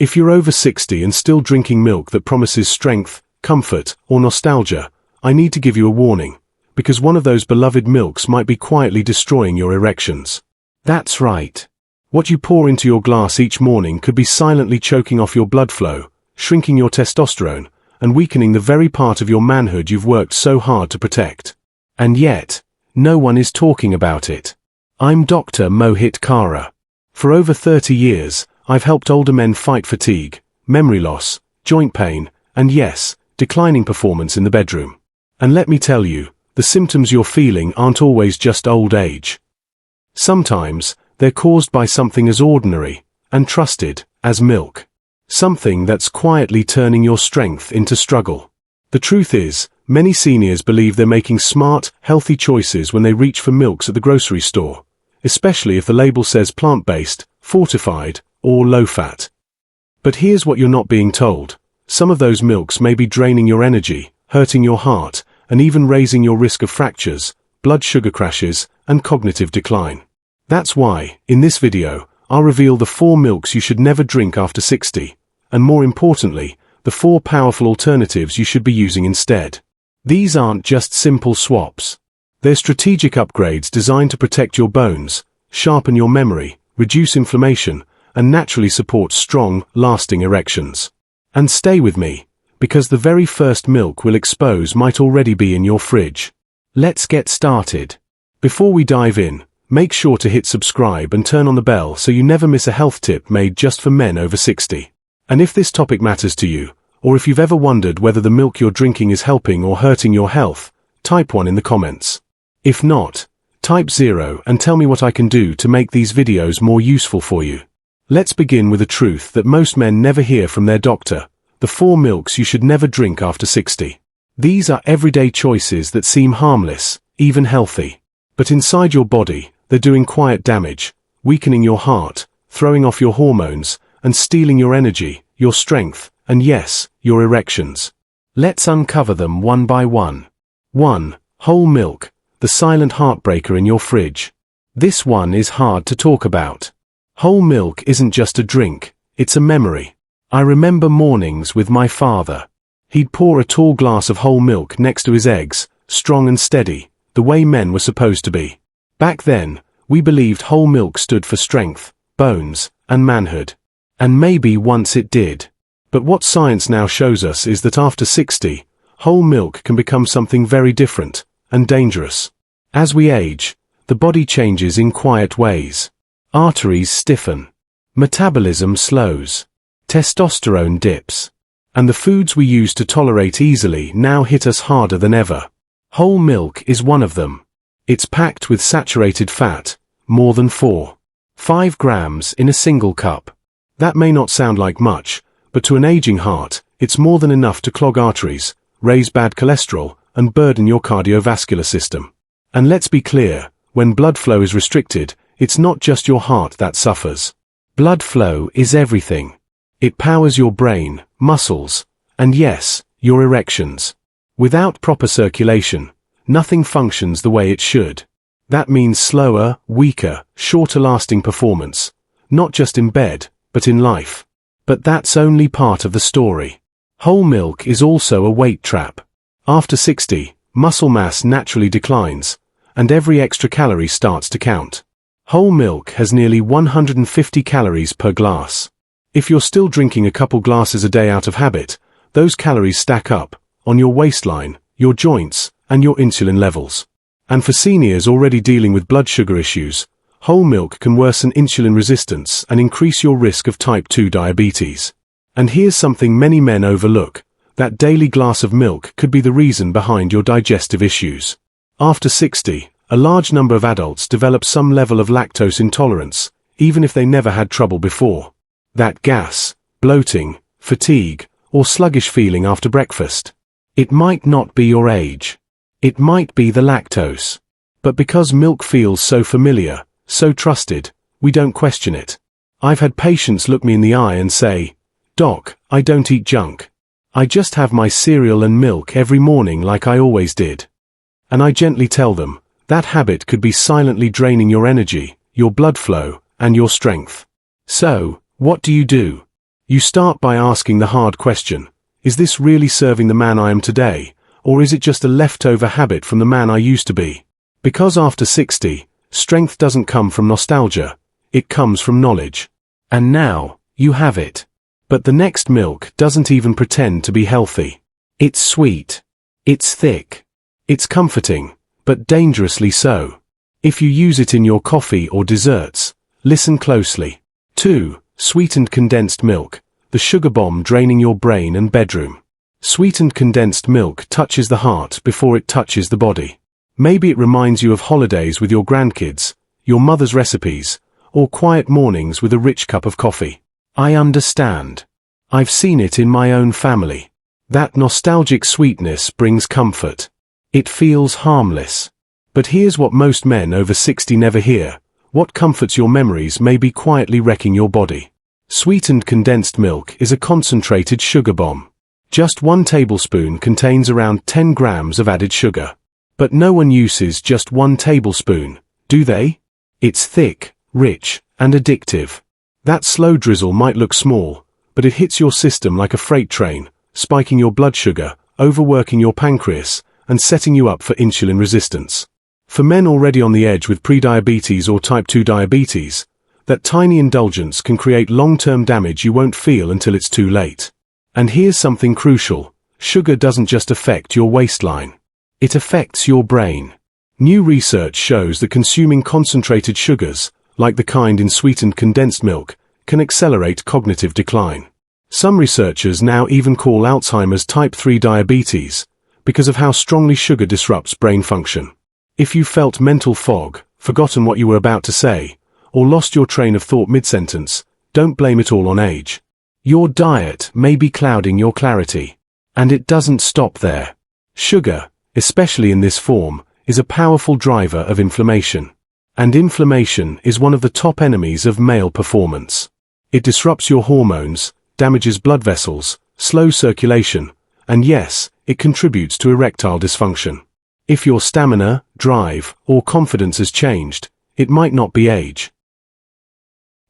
If you're over 60 and still drinking milk that promises strength, comfort, or nostalgia, I need to give you a warning, because one of those beloved milks might be quietly destroying your erections. That's right. What you pour into your glass each morning could be silently choking off your blood flow, shrinking your testosterone, and weakening the very part of your manhood you've worked so hard to protect. And yet, no one is talking about it. I'm Dr. Mohit Kara. For over 30 years, I've helped older men fight fatigue, memory loss, joint pain, and yes, declining performance in the bedroom. And let me tell you, the symptoms you're feeling aren't always just old age. Sometimes, they're caused by something as ordinary and trusted as milk. Something that's quietly turning your strength into struggle. The truth is, many seniors believe they're making smart, healthy choices when they reach for milks at the grocery store, especially if the label says plant-based, fortified, or low-fat. But here's what you're not being told. Some of those milks may be draining your energy, hurting your heart, and even raising your risk of fractures, blood sugar crashes, and cognitive decline. That's why, in this video, I'll reveal the 4 milks you should never drink after 60, and more importantly, the 4 powerful alternatives you should be using instead. These aren't just simple swaps. They're strategic upgrades designed to protect your bones, sharpen your memory, reduce inflammation, and naturally support strong, lasting erections. And stay with me, because the very first milk we'll expose might already be in your fridge. Let's get started. Before we dive in, make sure to hit subscribe and turn on the bell so you never miss a health tip made just for men over 60. And if this topic matters to you, or if you've ever wondered whether the milk you're drinking is helping or hurting your health, type 1 in the comments. If not, type 0 and tell me what I can do to make these videos more useful for you. Let's begin with a truth that most men never hear from their doctor: the 4 milks you should never drink after 60. These are everyday choices that seem harmless, even healthy. But inside your body, they're doing quiet damage, weakening your heart, throwing off your hormones, and stealing your energy, your strength, and yes, your erections. Let's uncover them one by one. 1. Whole milk, the silent heartbreaker in your fridge. This one is hard to talk about. Whole milk isn't just a drink, it's a memory. I remember mornings with my father. He'd pour a tall glass of whole milk next to his eggs, strong and steady, the way men were supposed to be. Back then, we believed whole milk stood for strength, bones, and manhood. And maybe once it did. But what science now shows us is that after 60, whole milk can become something very different and dangerous. As we age, the body changes in quiet ways. Arteries stiffen. Metabolism slows. Testosterone dips. And the foods we used to tolerate easily now hit us harder than ever. Whole milk is one of them. It's packed with saturated fat, more than 4.5 grams in a single cup. That may not sound like much, but to an aging heart, it's more than enough to clog arteries, raise bad cholesterol, and burden your cardiovascular system. And let's be clear, when blood flow is restricted, it's not just your heart that suffers. Blood flow is everything. It powers your brain, muscles, and yes, your erections. Without proper circulation, nothing functions the way it should. That means slower, weaker, shorter-lasting performance, not just in bed, but in life. But that's only part of the story. Whole milk is also a weight trap. After 60, muscle mass naturally declines, and every extra calorie starts to count. Whole milk has nearly 150 calories per glass. If you're still drinking a couple glasses a day out of habit, those calories stack up on your waistline, your joints, and your insulin levels. And for seniors already dealing with blood sugar issues, whole milk can worsen insulin resistance and increase your risk of type 2 diabetes. And here's something many men overlook: that daily glass of milk could be the reason behind your digestive issues. After 60, a large number of adults develop some level of lactose intolerance, even if they never had trouble before. That gas, bloating, fatigue, or sluggish feeling after breakfast. It might not be your age. It might be the lactose. But because milk feels so familiar, so trusted, we don't question it. I've had patients look me in the eye and say, "Doc, I don't eat junk. I just have my cereal and milk every morning like I always did." And I gently tell them, that habit could be silently draining your energy, your blood flow, and your strength. So, what do? You start by asking the hard question, is this really serving the man I am today, or is it just a leftover habit from the man I used to be? Because after 60, strength doesn't come from nostalgia, it comes from knowledge. And now, you have it. But the next milk doesn't even pretend to be healthy. It's sweet. It's thick. It's comforting, but dangerously so. If you use it in your coffee or desserts, listen closely. 2. Sweetened condensed milk, the sugar bomb draining your brain and bedroom. Sweetened condensed milk touches the heart before it touches the body. Maybe it reminds you of holidays with your grandkids, your mother's recipes, or quiet mornings with a rich cup of coffee. I understand. I've seen it in my own family. That nostalgic sweetness brings comfort. It feels harmless. But here's what most men over 60 never hear. What comforts your memories may be quietly wrecking your body. Sweetened condensed milk is a concentrated sugar bomb. Just 1 tablespoon contains around 10 grams of added sugar. But no one uses just 1 tablespoon, do they? It's thick, rich, and addictive. That slow drizzle might look small, but it hits your system like a freight train, spiking your blood sugar, overworking your pancreas, and setting you up for insulin resistance. For men already on the edge with prediabetes or type 2 diabetes, that tiny indulgence can create long-term damage you won't feel until it's too late. And here's something crucial. Sugar doesn't just affect your waistline. It affects your brain. New research shows that consuming concentrated sugars, like the kind in sweetened condensed milk, can accelerate cognitive decline. Some researchers now even call Alzheimer's type 3 diabetes, because of how strongly sugar disrupts brain function. If you felt mental fog, forgotten what you were about to say, or lost your train of thought mid-sentence, don't blame it all on age. Your diet may be clouding your clarity. And it doesn't stop there. Sugar, especially in this form, is a powerful driver of inflammation. And inflammation is one of the top enemies of male performance. It disrupts your hormones, damages blood vessels, slows circulation, and yes, it contributes to erectile dysfunction. If your stamina, drive, or confidence has changed, it might not be age.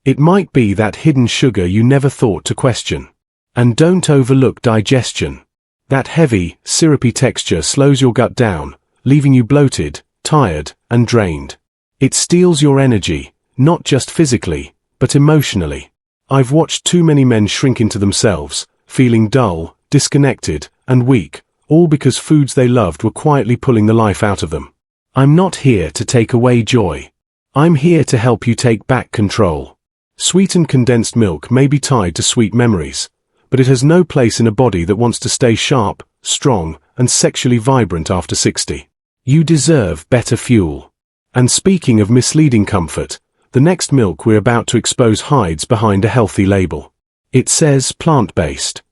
It might be that hidden sugar you never thought to question. And don't overlook digestion. That heavy, syrupy texture slows your gut down, leaving you bloated, tired, and drained. It steals your energy, not just physically, but emotionally. I've watched too many men shrink into themselves, feeling dull, disconnected, and weak, all because foods they loved were quietly pulling the life out of them. I'm not here to take away joy. I'm here to help you take back control. Sweetened condensed milk may be tied to sweet memories, but it has no place in a body that wants to stay sharp, strong, and sexually vibrant after 60. You deserve better fuel. And speaking of misleading comfort, the next milk we're about to expose hides behind a healthy label. It says plant-based.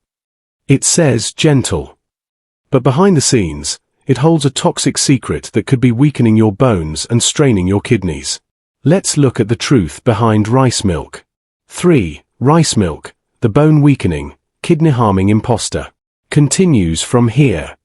It says gentle. But behind the scenes, it holds a toxic secret that could be weakening your bones and straining your kidneys. Let's look at the truth behind rice milk. 3. Rice milk, the bone-weakening, kidney-harming imposter. Continues from here.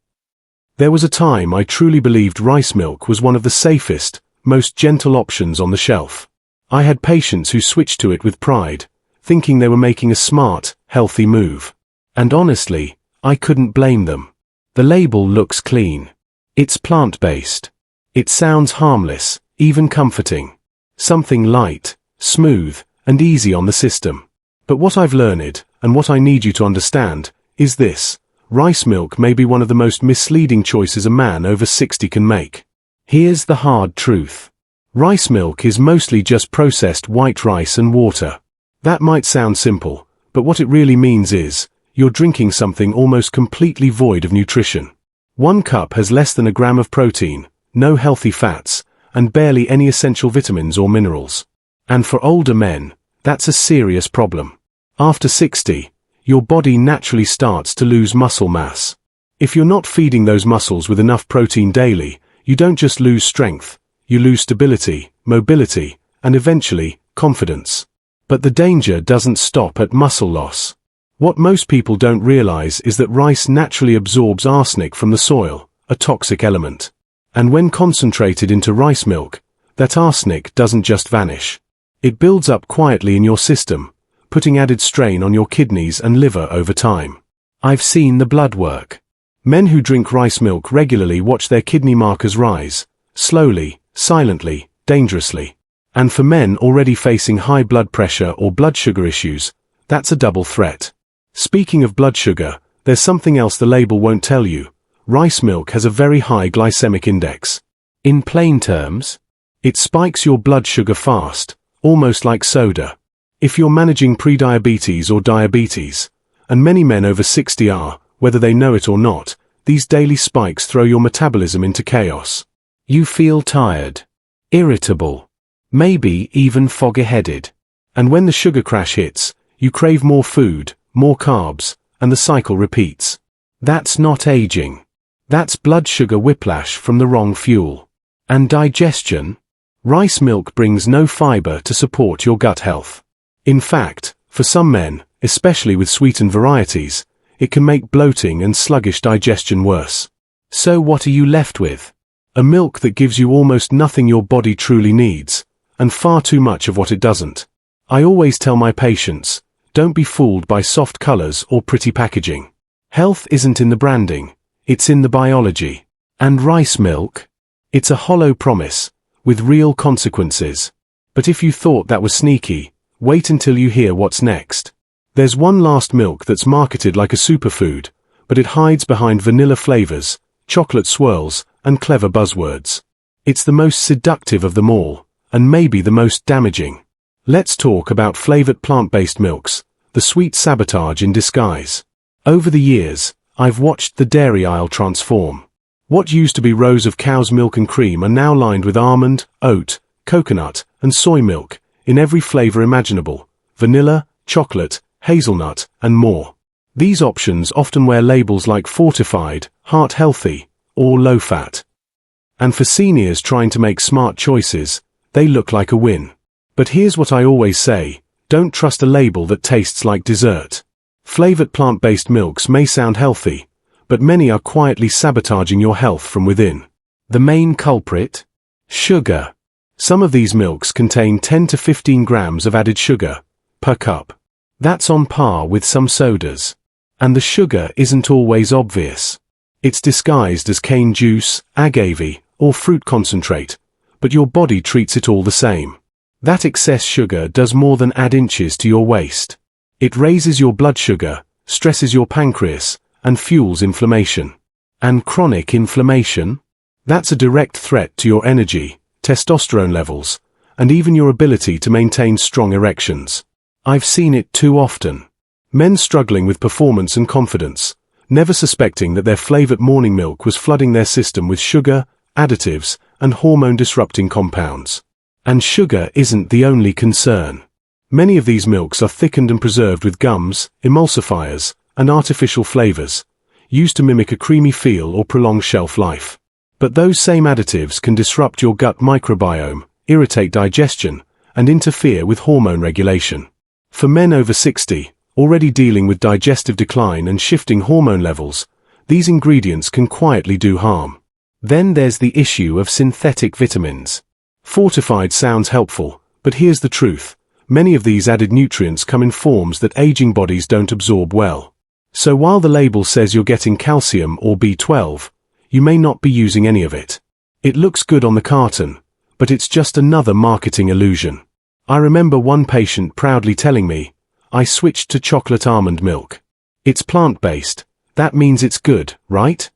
There was a time I truly believed rice milk was one of the safest, most gentle options on the shelf. I had patients who switched to it with pride, thinking they were making a smart, healthy move. And honestly, I couldn't blame them. The label looks clean. It's plant-based. It sounds harmless, even comforting. Something light, smooth, and easy on the system. But what I've learned, and what I need you to understand, is this. Rice milk may be one of the most misleading choices a man over 60 can make. Here's the hard truth. Rice milk is mostly just processed white rice and water. That might sound simple, but what it really means is, you're drinking something almost completely void of nutrition. 1 cup has less than a gram of protein, no healthy fats, and barely any essential vitamins or minerals. And for older men, that's a serious problem. After 60, your body naturally starts to lose muscle mass. If you're not feeding those muscles with enough protein daily, you don't just lose strength, you lose stability, mobility, and eventually, confidence. But the danger doesn't stop at muscle loss. What most people don't realize is that rice naturally absorbs arsenic from the soil, a toxic element. And when concentrated into rice milk, that arsenic doesn't just vanish. It builds up quietly in your system, putting added strain on your kidneys and liver over time. I've seen the blood work. Men who drink rice milk regularly watch their kidney markers rise, slowly, silently, dangerously. And for men already facing high blood pressure or blood sugar issues, that's a double threat. Speaking of blood sugar, there's something else the label won't tell you. Rice milk has a very high glycemic index. In plain terms, it spikes your blood sugar fast, almost like soda. If you're managing prediabetes or diabetes, and many men over 60 are, whether they know it or not, these daily spikes throw your metabolism into chaos. You feel tired, irritable, maybe even foggy-headed. And when the sugar crash hits, you crave more food, more carbs, and the cycle repeats. That's not aging. That's blood sugar whiplash from the wrong fuel. And digestion? Rice milk brings no fiber to support your gut health. In fact, for some men, especially with sweetened varieties, it can make bloating and sluggish digestion worse. So what are you left with? A milk that gives you almost nothing your body truly needs, and far too much of what it doesn't. I always tell my patients, don't be fooled by soft colors or pretty packaging. Health isn't in the branding, it's in the biology. And rice milk? It's a hollow promise, with real consequences. But if you thought that was sneaky, wait until you hear what's next. There's one last milk that's marketed like a superfood, but it hides behind vanilla flavors, chocolate swirls, and clever buzzwords. It's the most seductive of them all, and maybe the most damaging. Let's talk about flavored plant-based milks, the sweet sabotage in disguise. Over the years, I've watched the dairy aisle transform. What used to be rows of cow's milk and cream are now lined with almond, oat, coconut, and soy milk, in every flavor imaginable: vanilla, chocolate, hazelnut, and more. These options often wear labels like fortified, heart healthy, or low fat. And for seniors trying to make smart choices, they look like a win. But here's what I always say, don't trust a label that tastes like dessert. Flavored plant-based milks may sound healthy, but many are quietly sabotaging your health from within. The main culprit? Sugar. Some of these milks contain 10 to 15 grams of added sugar per cup. That's on par with some sodas. And the sugar isn't always obvious. It's disguised as cane juice, agave, or fruit concentrate, but your body treats it all the same. That excess sugar does more than add inches to your waist. It raises your blood sugar, stresses your pancreas, and fuels inflammation. And chronic inflammation? That's a direct threat to your energy, testosterone levels, and even your ability to maintain strong erections. I've seen it too often. Men struggling with performance and confidence, never suspecting that their flavored morning milk was flooding their system with sugar, additives, and hormone-disrupting compounds. And sugar isn't the only concern. Many of these milks are thickened and preserved with gums, emulsifiers, and artificial flavors, used to mimic a creamy feel or prolong shelf life. But those same additives can disrupt your gut microbiome, irritate digestion, and interfere with hormone regulation. For men over 60, already dealing with digestive decline and shifting hormone levels, these ingredients can quietly do harm. Then there's the issue of synthetic vitamins. Fortified sounds helpful, but here's the truth. Many of these added nutrients come in forms that aging bodies don't absorb well. So while the label says you're getting calcium or B12, you may not be using any of it. It looks good on the carton, but it's just another marketing illusion. I remember one patient proudly telling me, "I switched to chocolate almond milk. It's plant-based, that means it's good, right?"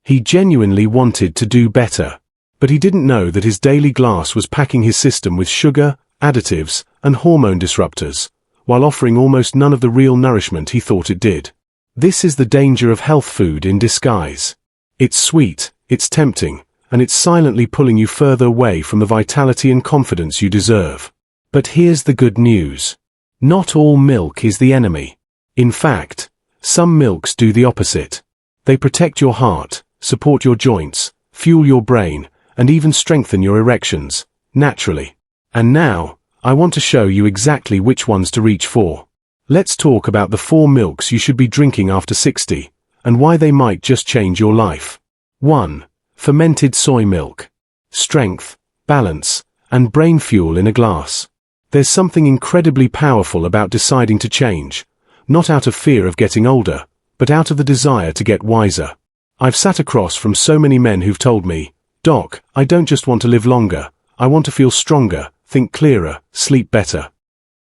He genuinely wanted to do better, but he didn't know that his daily glass was packing his system with sugar, additives, and hormone disruptors, while offering almost none of the real nourishment he thought it did. This is the danger of health food in disguise. It's sweet, it's tempting, and it's silently pulling you further away from the vitality and confidence you deserve. But here's the good news. Not all milk is the enemy. In fact, some milks do the opposite. They protect your heart, support your joints, fuel your brain, and even strengthen your erections, naturally. And now, I want to show you exactly which ones to reach for. Let's talk about the 4 milks you should be drinking after 60, and why they might just change your life. 1. Fermented soy milk. Strength, balance, and brain fuel in a glass. There's something incredibly powerful about deciding to change, not out of fear of getting older, but out of the desire to get wiser. I've sat across from so many men who've told me, "Doc, I don't just want to live longer, I want to feel stronger, think clearer, sleep better.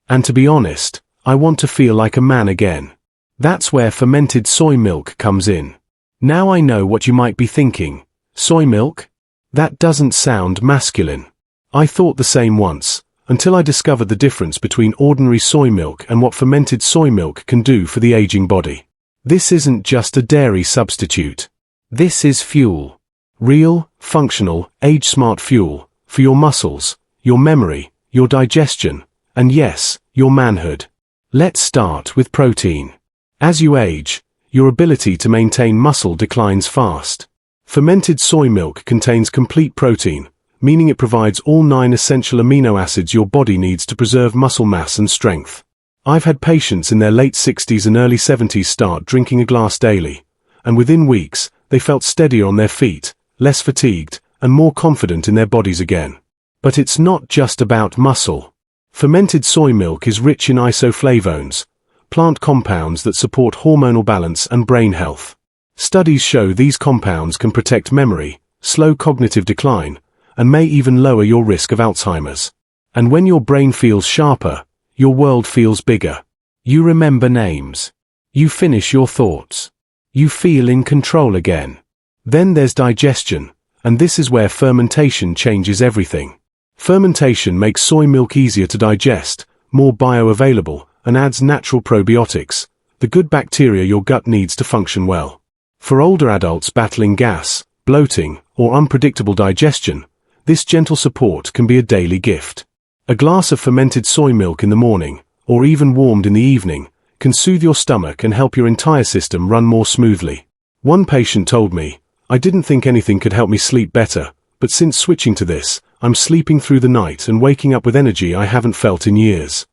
And to be honest, I want to feel like a man again." That's where fermented soy milk comes in. Now I know what you might be thinking. Soy milk? That doesn't sound masculine. I thought the same once, until I discovered the difference between ordinary soy milk and what fermented soy milk can do for the aging body. This isn't just a dairy substitute. This is fuel. Real, functional, age-smart fuel for your muscles, your memory, your digestion, and yes, your manhood. Let's start with protein. As you age, your ability to maintain muscle declines fast. Fermented soy milk contains complete protein, meaning it provides all 9 essential amino acids your body needs to preserve muscle mass and strength. I've had patients in their late 60s and early 70s start drinking a glass daily, and within weeks, they felt steadier on their feet, less fatigued, and more confident in their bodies again. But it's not just about muscle. Fermented soy milk is rich in isoflavones, plant compounds that support hormonal balance and brain health. Studies show these compounds can protect memory, slow cognitive decline, and may even lower your risk of Alzheimer's. And when your brain feels sharper, your world feels bigger. You remember names. You finish your thoughts. You feel in control again. Then there's digestion, and this is where fermentation changes everything. Fermentation makes soy milk easier to digest, more bioavailable, and adds natural probiotics, the good bacteria your gut needs to function well. For older adults battling gas, bloating, or unpredictable digestion, this gentle support can be a daily gift. A glass of fermented soy milk in the morning, or even warmed in the evening, can soothe your stomach and help your entire system run more smoothly. One patient told me, "I didn't think anything could help me sleep better, but since switching to this, I'm sleeping through the night and waking up with energy I haven't felt in years."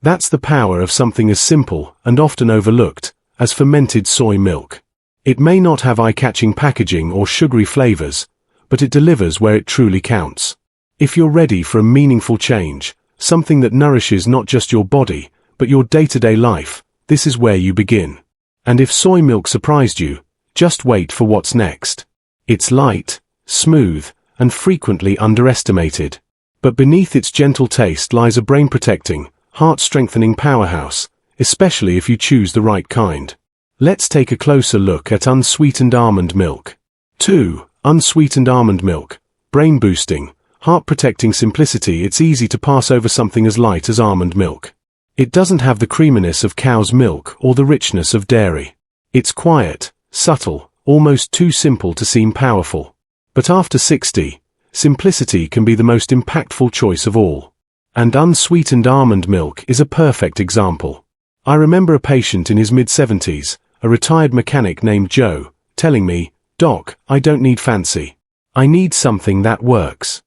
That's the power of something as simple, and often overlooked, as fermented soy milk. It may not have eye-catching packaging or sugary flavors, but it delivers where it truly counts. If you're ready for a meaningful change, something that nourishes not just your body, but your day-to-day life, this is where you begin. And if soy milk surprised you, just wait for what's next. It's light, smooth, and frequently underestimated. But beneath its gentle taste lies a brain-protecting, heart-strengthening powerhouse, especially if you choose the right kind. Let's take a closer look at unsweetened almond milk. 2. Unsweetened almond milk. Brain-boosting, heart-protecting simplicity. It's easy to pass over something as light as almond milk. It doesn't have the creaminess of cow's milk or the richness of dairy. It's quiet, subtle, almost too simple to seem powerful. But after 60, simplicity can be the most impactful choice of all. And unsweetened almond milk is a perfect example. I remember a patient in his mid-70s, a retired mechanic named Joe, telling me, "Doc, I don't need fancy. I need something that works."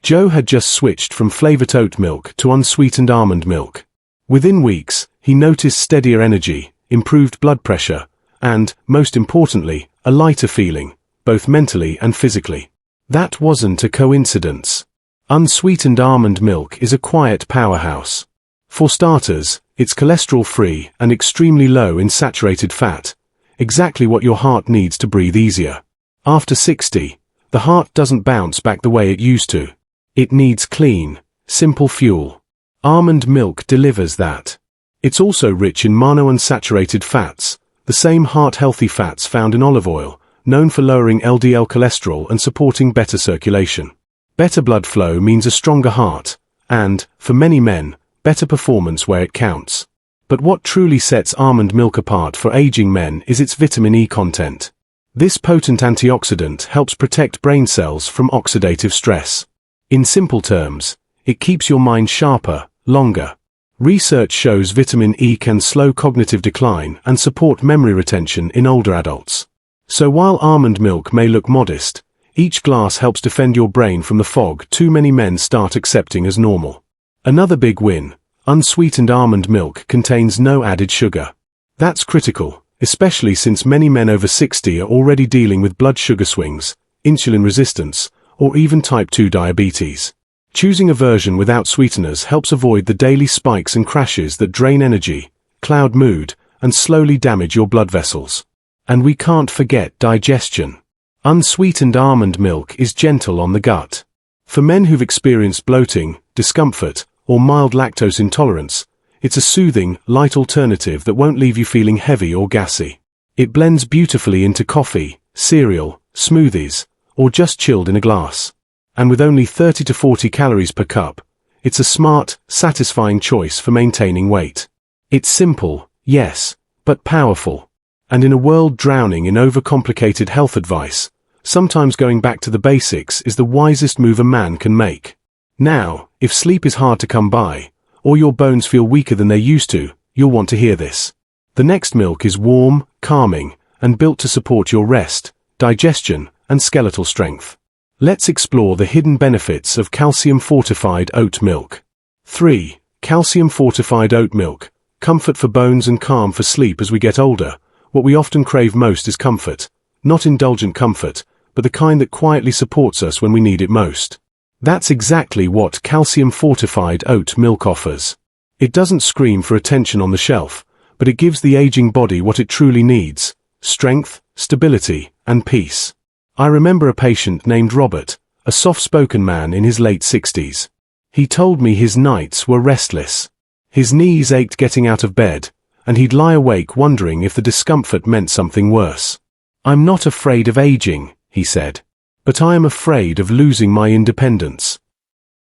Joe had just switched from flavored oat milk to unsweetened almond milk. Within weeks, he noticed steadier energy, improved blood pressure, and, most importantly, a lighter feeling, both mentally and physically. That wasn't a coincidence. Unsweetened almond milk is a quiet powerhouse. For starters, it's cholesterol-free and extremely low in saturated fat, exactly what your heart needs to breathe easier. After 60, the heart doesn't bounce back the way it used to. It needs clean, simple fuel. Almond milk delivers that. It's also rich in monounsaturated fats, the same heart-healthy fats found in olive oil, known for lowering LDL cholesterol and supporting better circulation. Better blood flow means a stronger heart, and, for many men, better performance where it counts. But what truly sets almond milk apart for aging men is its vitamin E content. This potent antioxidant helps protect brain cells from oxidative stress. In simple terms, it keeps your mind sharper, longer. Research shows vitamin E can slow cognitive decline and support memory retention in older adults. So while almond milk may look modest, each glass helps defend your brain from the fog too many men start accepting as normal. Another big win, unsweetened almond milk contains no added sugar. That's critical, especially since many men over 60 are already dealing with blood sugar swings, insulin resistance, or even type 2 diabetes. Choosing a version without sweeteners helps avoid the daily spikes and crashes that drain energy, cloud mood, and slowly damage your blood vessels. And we can't forget digestion. Unsweetened almond milk is gentle on the gut. For men who've experienced bloating, discomfort, or mild lactose intolerance, it's a soothing, light alternative that won't leave you feeling heavy or gassy. It blends beautifully into coffee, cereal, smoothies, or just chilled in a glass. And with only 30 to 40 calories per cup, it's a smart, satisfying choice for maintaining weight. It's simple, yes, but powerful. And in a world drowning in overcomplicated health advice, sometimes going back to the basics is the wisest move a man can make. Now, if sleep is hard to come by, or your bones feel weaker than they used to, you'll want to hear this. The next milk is warm, calming, and built to support your rest, digestion, and skeletal strength. Let's explore the hidden benefits of calcium-fortified oat milk. 3. Calcium-fortified oat milk. Comfort for bones and calm for sleep as we get older. What we often crave most is comfort. Not indulgent comfort, but the kind that quietly supports us when we need it most. That's exactly what calcium-fortified oat milk offers. It doesn't scream for attention on the shelf, but it gives the aging body what it truly needs: strength, stability, and peace. I remember a patient named Robert, a soft-spoken man in his late 60s. He told me his nights were restless. His knees ached getting out of bed, and he'd lie awake wondering if the discomfort meant something worse. "I'm not afraid of aging," he said, "but I am afraid of losing my independence."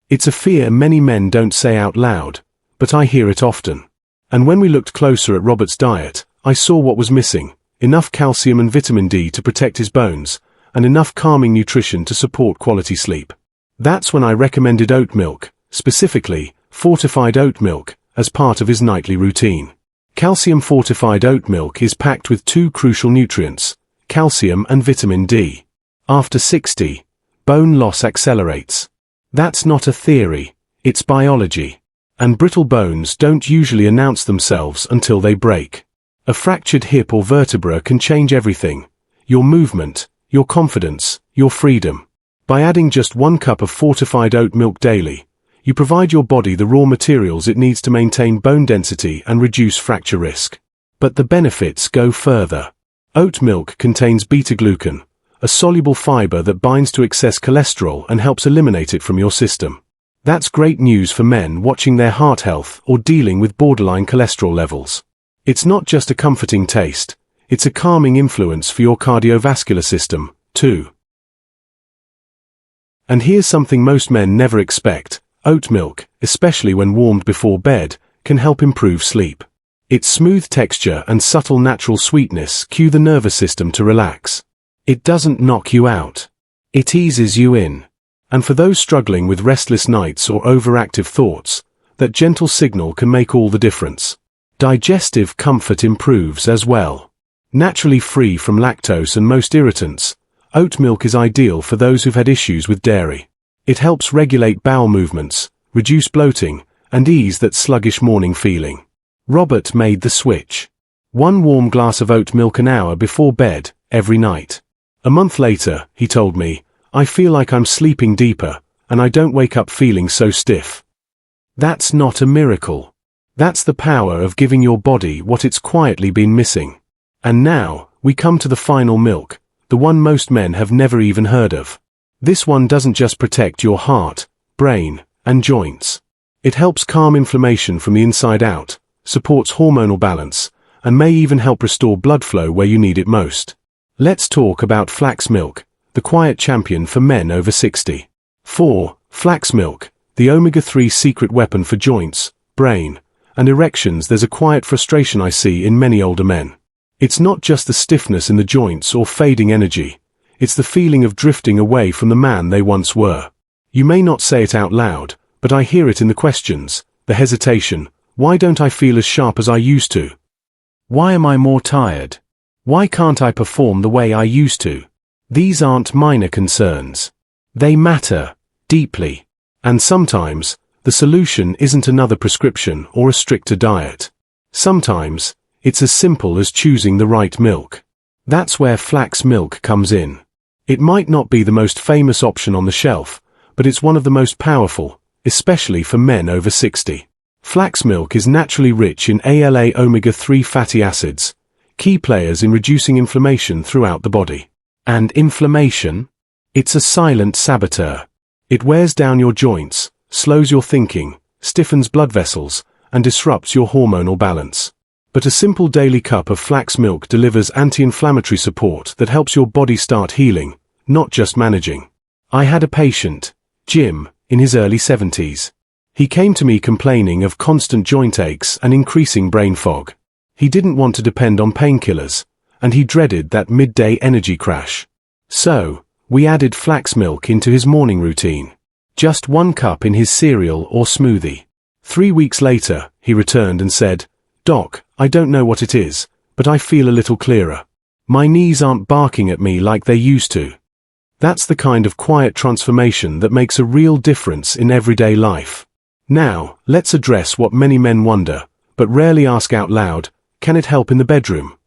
It's a fear many men don't say out loud, but I hear it often. And when we looked closer at Robert's diet, I saw what was missing: enough calcium and vitamin D to protect his bones, and enough calming nutrition to support quality sleep. That's when I recommended oat milk, specifically fortified oat milk, as part of his nightly routine. Calcium-fortified oat milk is packed with two crucial nutrients, calcium and vitamin D. After 60, bone loss accelerates. That's not a theory, it's biology. And brittle bones don't usually announce themselves until they break. A fractured hip or vertebra can change everything: your movement, your confidence, your freedom. By adding just 1 cup of fortified oat milk daily, you provide your body the raw materials it needs to maintain bone density and reduce fracture risk. But the benefits go further. Oat milk contains beta-glucan, a soluble fiber that binds to excess cholesterol and helps eliminate it from your system. That's great news for men watching their heart health or dealing with borderline cholesterol levels. It's not just a comforting taste, it's a calming influence for your cardiovascular system, too. And here's something most men never expect: oat milk, especially when warmed before bed, can help improve sleep. Its smooth texture and subtle natural sweetness cue the nervous system to relax. It doesn't knock you out. It eases you in. And for those struggling with restless nights or overactive thoughts, that gentle signal can make all the difference. Digestive comfort improves as well. Naturally free from lactose and most irritants, oat milk is ideal for those who've had issues with dairy. It helps regulate bowel movements, reduce bloating, and ease that sluggish morning feeling. Robert made the switch. 1 warm glass of oat milk an hour before bed, every night. A month later, he told me, "I feel like I'm sleeping deeper, and I don't wake up feeling so stiff." That's not a miracle. That's the power of giving your body what it's quietly been missing. And now, we come to the final milk, the one most men have never even heard of. This one doesn't just protect your heart, brain, and joints. It helps calm inflammation from the inside out, supports hormonal balance, and may even help restore blood flow where you need it most. Let's talk about flax milk, the quiet champion for men over 60. 4. Flax milk, the omega-3 secret weapon for joints, brain, and erections. There's a quiet frustration I see in many older men. It's not just the stiffness in the joints or fading energy, it's the feeling of drifting away from the man they once were. You may not say it out loud, but I hear it in the questions, the hesitation: why don't I feel as sharp as I used to? Why am I more tired? Why can't I perform the way I used to? These aren't minor concerns. They matter deeply. And sometimes, the solution isn't another prescription or a stricter diet. Sometimes, it's as simple as choosing the right milk. That's where flax milk comes in. It might not be the most famous option on the shelf, but it's one of the most powerful, especially for men over 60. Flax milk is naturally rich in ALA omega-3 fatty acids, key players in reducing inflammation throughout the body. And inflammation? It's a silent saboteur. It wears down your joints, slows your thinking, stiffens blood vessels, and disrupts your hormonal balance. But a simple daily cup of flax milk delivers anti-inflammatory support that helps your body start healing, not just managing. I had a patient, Jim, in his early 70s. He came to me complaining of constant joint aches and increasing brain fog. He didn't want to depend on painkillers, and he dreaded that midday energy crash. So, we added flax milk into his morning routine. Just 1 cup in his cereal or smoothie. 3 weeks later, he returned and said, "Doc, I don't know what it is, but I feel a little clearer. My knees aren't barking at me like they used to." That's the kind of quiet transformation that makes a real difference in everyday life. Now, let's address what many men wonder, but rarely ask out loud: can it help in the bedroom?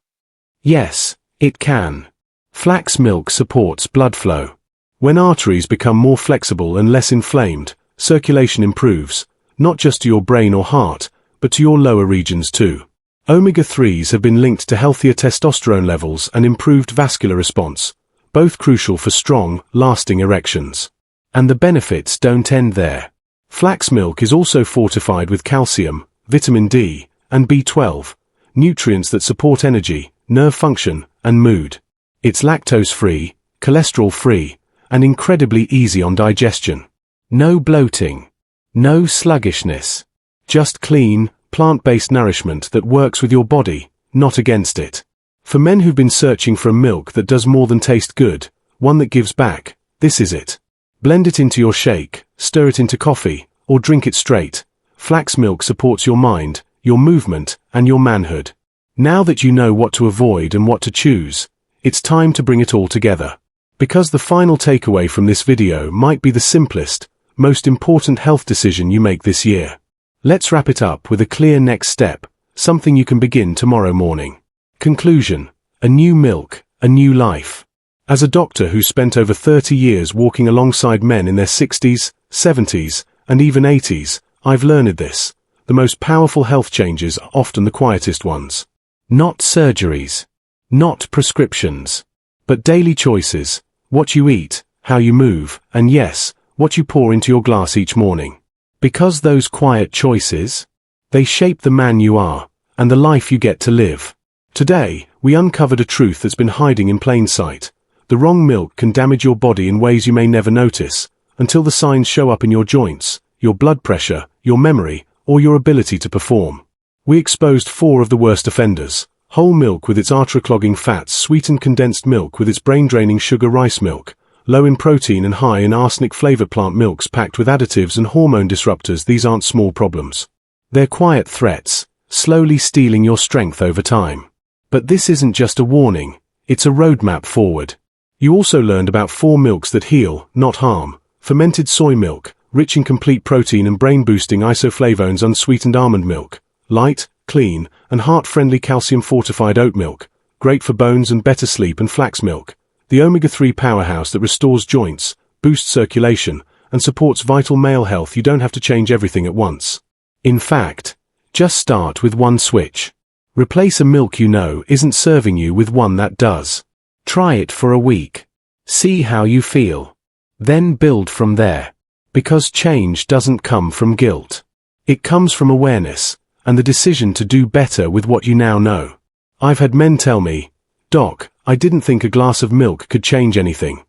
Yes, it can. Flax milk supports blood flow. When arteries become more flexible and less inflamed, circulation improves, not just to your brain or heart, but to your lower regions too. Omega-3s have been linked to healthier testosterone levels and improved vascular response, both crucial for strong, lasting erections. And the benefits don't end there. Flax milk is also fortified with calcium, vitamin D, and B12, nutrients that support energy, nerve function, and mood. It's lactose-free, cholesterol-free, and incredibly easy on digestion. No bloating. No sluggishness. Just clean, plant-based nourishment that works with your body, not against it. For men who've been searching for a milk that does more than taste good, one that gives back, this is it. Blend it into your shake, stir it into coffee, or drink it straight. Flax milk supports your mind, your movement, and your manhood. Now that you know what to avoid and what to choose, it's time to bring it all together. Because the final takeaway from this video might be the simplest, most important health decision you make this year. Let's wrap it up with a clear next step, something you can begin tomorrow morning. Conclusion: a new milk, a new life. As a doctor who spent over 30 years walking alongside men in their 60s, 70s, and even 80s, I've learned this. The most powerful health changes are often the quietest ones. Not surgeries. Not prescriptions. But daily choices. What you eat, how you move, and yes, what you pour into your glass each morning. Because those quiet choices, they shape the man you are, and the life you get to live. Today, we uncovered a truth that's been hiding in plain sight. The wrong milk can damage your body in ways you may never notice, until the signs show up in your joints, your blood pressure, your memory, or your ability to perform. We exposed 4 of the worst offenders: whole milk with its artery-clogging fats, sweetened condensed milk with its brain-draining sugar rice milk, low in protein and high in arsenic-flavored plant milks packed with additives and hormone disruptors. These aren't small problems. They're quiet threats, slowly stealing your strength over time. But this isn't just a warning, it's a roadmap forward. You also learned about 4 milks that heal, not harm: fermented soy milk, rich in complete protein and brain-boosting isoflavones; unsweetened almond milk, light, clean, and heart-friendly calcium-fortified oat milk, great for bones and better sleep; and flax milk, the omega-3 powerhouse that restores joints, boosts circulation, and supports vital male health. You don't have to change everything at once. In fact, just start with one switch. Replace a milk you know isn't serving you with one that does. Try it for a week. See how you feel. Then build from there. Because change doesn't come from guilt. It comes from awareness, and the decision to do better with what you now know. I've had men tell me, "Doc, I didn't think a glass of milk could change anything."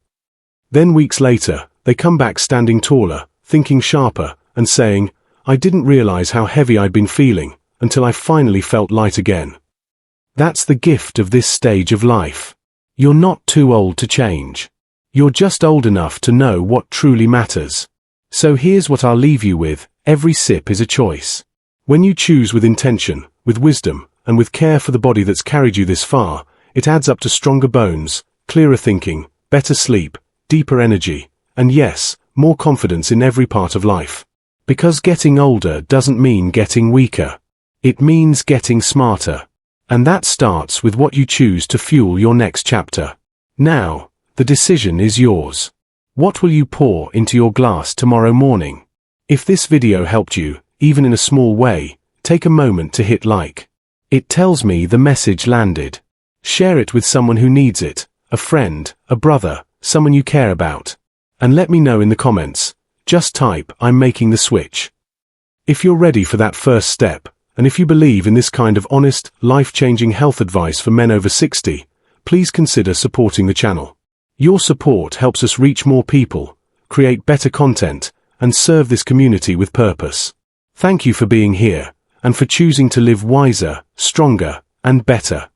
Then weeks later, they come back standing taller, thinking sharper, and saying, "I didn't realize how heavy I'd been feeling, until I finally felt light again." That's the gift of this stage of life. You're not too old to change. You're just old enough to know what truly matters. So here's what I'll leave you with: every sip is a choice. When you choose with intention, with wisdom, and with care for the body that's carried you this far, it adds up to stronger bones, clearer thinking, better sleep, deeper energy, and yes, more confidence in every part of life. Because getting older doesn't mean getting weaker. It means getting smarter. And that starts with what you choose to fuel your next chapter. Now, the decision is yours. What will you pour into your glass tomorrow morning? If this video helped you, even in a small way, take a moment to hit like. It tells me the message landed. Share it with someone who needs it, a friend, a brother, someone you care about. And let me know in the comments. Just type, "I'm making the switch." If you're ready for that first step, and if you believe in this kind of honest, life-changing health advice for men over 60, please consider supporting the channel. Your support helps us reach more people, create better content, and serve this community with purpose. Thank you for being here, and for choosing to live wiser, stronger, and better.